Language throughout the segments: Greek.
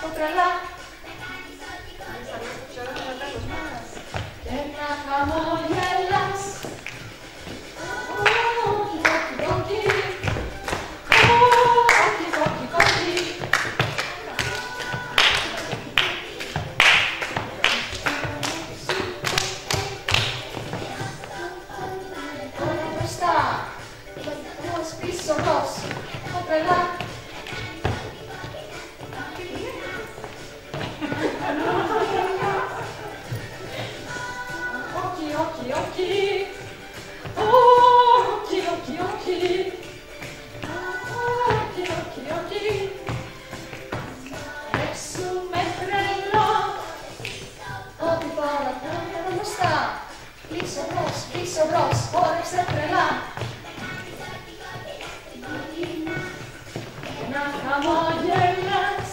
Το τρελά. Και να χαμογελάς. Πίσω μπρος, το τρελά. Όχι, όχι, όχι. Όχι, όχι, όχι. Όχι, όχι, όχι. Τρέξουμε τρελό. Ό,τι παρακάνει εδώ μπροστά. Πίσω μπρος, χόρεψε τρελά. Να χαμογελάς.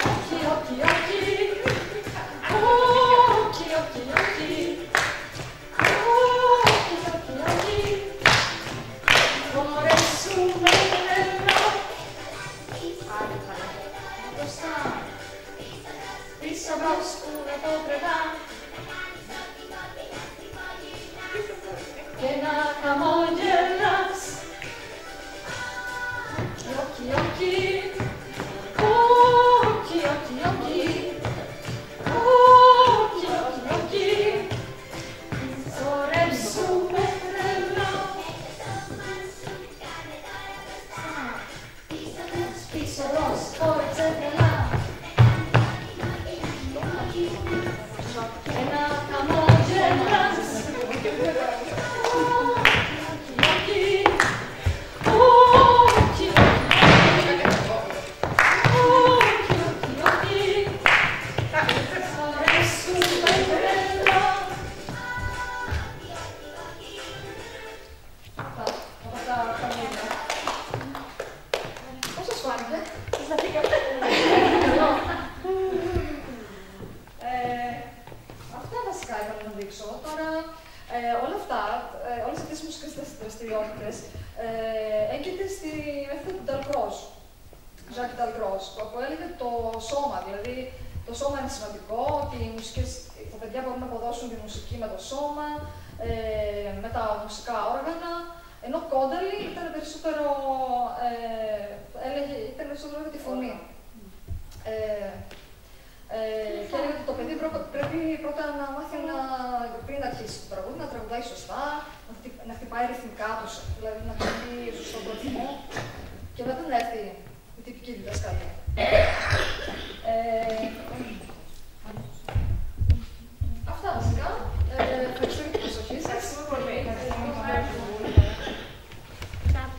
Όχι, όχι, όχι. Όχι, όχι, όχι. Όχι, όχι, όχι. Χωρέσουμε τρελό. Μπροστά. Πίσω μπρος που να το τρελά. Και να χαμογελάς. Όχι, όχι, όχι, όχι, όχι, όχι, όχι, όχι, χορέψουμε τρελό. Πίσω μπρος, χόρεψε τρελά. Και να χαμογελάς. Αυτά βασικά ήθελα να δείξω. Τώρα, όλα αυτά, όλες αυτές οι μουσικές δραστηριότητες έγκυται στη μέθοδο του Dalcroze, Jacques Dalcroze, που έλεγε το σώμα. Δηλαδή, το σώμα είναι σημαντικό, ότι τα παιδιά μπορούν να αποδώσουν τη μουσική με το σώμα, με τα μουσικά όργανα, ενώ Κόνταλη ήταν περισσότερο, ήταν περισσότερο για τη φωνή. Και έλεγε ότι το παιδί πρέπει πρώτα να μάθει πριν αρχίσει το τραγούδι, να τραγουδάει σωστά, να χτυπάει ρυθμικά του, δηλαδή να κάνει σωστό ρυθμό και μετά να έρθει η τυπική διδασκαλία.